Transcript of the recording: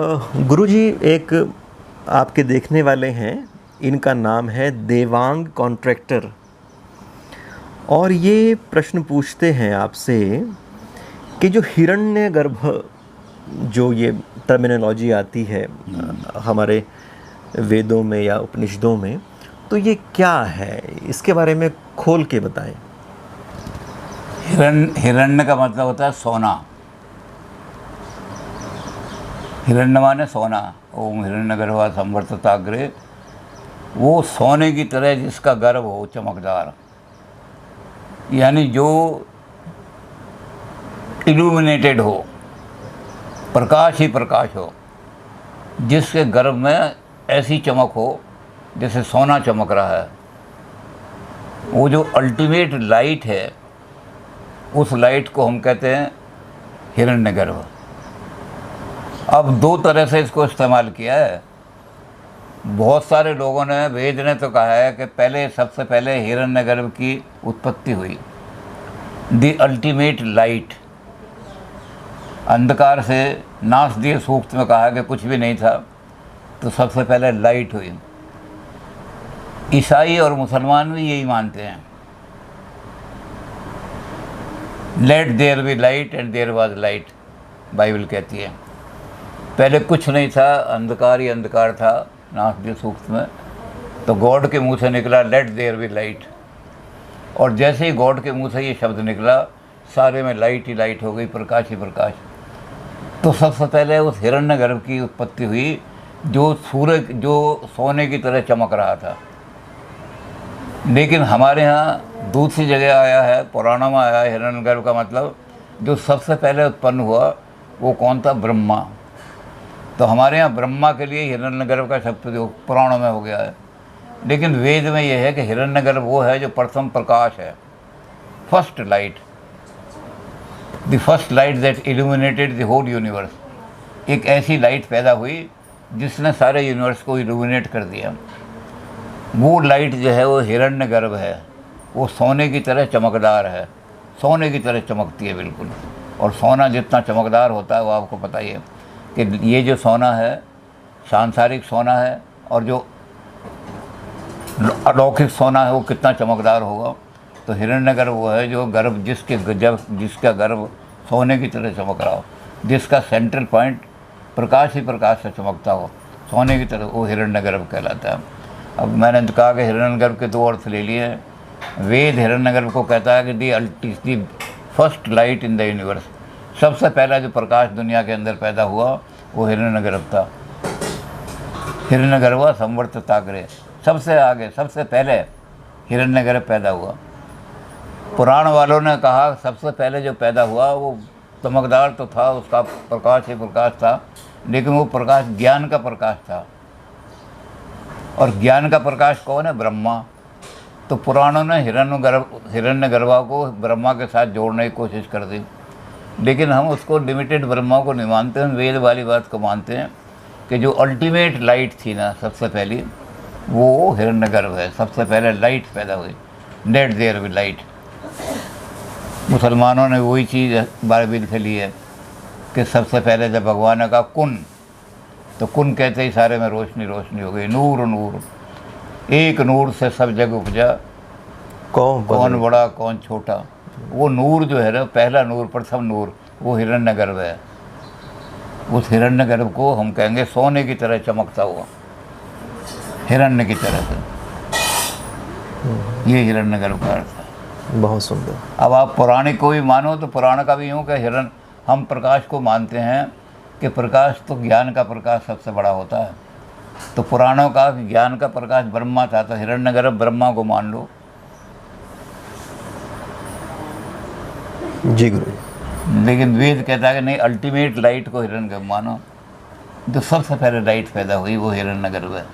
गुरुजी, एक आपके देखने वाले हैं, इनका नाम है देवांग कॉन्ट्रैक्टर, और ये प्रश्न पूछते हैं आपसे कि जो हिरण्यगर्भ, जो ये टर्मिनोलॉजी आती है हमारे वेदों में या उपनिषदों में, तो ये क्या है, इसके बारे में खोल के बताएं। हिरण्य का मतलब होता है सोना। हिरण्य माने सोना। ओम हिरण्यगर्भा संवर्तताग्रे, वो सोने की तरह जिसका गर्भ हो चमकदार, यानी जो इल्यूमिनेटेड हो, प्रकाश ही प्रकाश हो, जिसके गर्भ में ऐसी चमक हो जैसे सोना चमक रहा है। वो जो अल्टीमेट लाइट है, उस लाइट को हम कहते हैं हिरण्यगर्भ। अब दो तरह से इसको इस्तेमाल किया है। बहुत सारे लोगों ने, वेद ने तो कहा है कि पहले, सबसे पहले हिरण्यगर्भ की उत्पत्ति हुई, द अल्टीमेट लाइट। अंधकार से नाश दिए सूक्त में कहा कि कुछ भी नहीं था, तो सबसे पहले लाइट हुई। ईसाई और मुसलमान भी यही मानते हैं, let there be light and there was light, Bible कहती है। पहले कुछ नहीं था, अंधकार ही अंधकार था नाश दिए सूक्त में, तो गॉड के मुंह से निकला लेट देयर बी लाइट, और जैसे ही गॉड के मुंह से ये शब्द निकला, सारे में लाइट ही लाइट हो गई, प्रकाश ही प्रकाश। तो सबसे पहले उस हिरण्यगर्भ की उत्पत्ति हुई, जो सूरज, जो सोने की तरह चमक रहा था। लेकिन हमारे यहाँ दूसरी जगह आया है, पुराणों में आया है हिरण्यगर्भ का मतलब जो सबसे पहले उत्पन्न हुआ वो कौन था? ब्रह्मा। तो हमारे यहाँ ब्रह्मा के लिए हिरण्यगर्भ का शब्द प्रयोग पुराणों में हो गया है। लेकिन वेद में यह है कि हिरण्यगर्भ वो है जो प्रथम प्रकाश है, first light, the first light that illuminated the whole universe. एक ऐसी लाइट पैदा हुई जिसने सारे यूनिवर्स को इल्यूमिनेट कर दिया। वो लाइट जो है वो हिरण्यगर्भ है। वो सोने की तरह चमकदार है, सोने की तरह चमकती है बिल्कुल। और सोना जितना चमकदार होता है वो आपको पता ही है कि ये जो सोना है सांसारिक सोना है, और जो अलौकिक सोना है वो कितना चमकदार होगा। तो हिरण्यगर्भ वो है जो गर्भ, जिसका गर्भ सोने की तरह चमक रहा हो, जिसका सेंट्रल पॉइंट प्रकाश ही प्रकाश से चमकता हो, सोने की तरह, वो हिरण्यगर्भ कहलाता है। अब मैंने तो कहा कि हिरण्यगर्भ के दो अर्थ ले लिए हैं। वेद हिरण्यगर्भ को कहता है कि the first light in the universe, सबसे पहला जो प्रकाश दुनिया के अंदर पैदा हुआ वो हिरण्यगर्भ था। हिरण्यगर्भ संवर्तताग्रे, सबसे आगे, सबसे पहले हिरण्यगर्भ पैदा हुआ। पुराण वालों ने कहा सबसे पहले जो पैदा हुआ वो चमकदार तो था, उसका प्रकाश ही प्रकाश था, लेकिन वो प्रकाश ज्ञान का प्रकाश था। और ज्ञान का प्रकाश कौन है? ब्रह्मा। तो पुराणों ने हिरण्यगर्भा को ब्रह्मा के साथ जोड़ने की कोशिश कर दी, लेकिन हम उसको लिमिटेड ब्रह्मा को नहीं मानते हैं, वेद वाली बात को मानते हैं कि जो अल्टीमेट लाइट थी ना सबसे पहली, वो हिरण्यगर्भ है। सबसे पहले लाइट पैदा हुई, लेट देयर बी लाइट। मुसलमानों ने वही चीज़ बाइबल से ली है कि सबसे पहले जब भगवान ने कहा कुन, तो कुन कहते ही सारे में रोशनी रोशनी हो गई, नूर नूर। एक नूर से सब जग उपजा, कौन बड़ा कौन छोटा। वो नूर जो है ना, पहला नूर, प्रथम नूर, वो हिरण्यगर्भ है। उस हिरण्यगर्भ को हम कहेंगे सोने की तरह चमकता हुआ, हिरण्य की तरह से। ये हिरण्यगर्भ का अर्थ है। बहुत सुंदर। अब आप पुराण को भी मानो तो पुराण का भी यूँ कि हम प्रकाश को मानते हैं कि प्रकाश तो ज्ञान का प्रकाश सबसे बड़ा होता है। तो पुराणों का ज्ञान का प्रकाश ब्रह्मा था, तो हिरण्यगर्भ ब्रह्मा को मान लो। जी गुरु। लेकिन वेद कहता है कि नहीं, अल्टीमेट लाइट को हिरण्यगर्भ मानो। जो सबसे पहले लाइट पैदा हुई वो हिरण्यगर्भ है।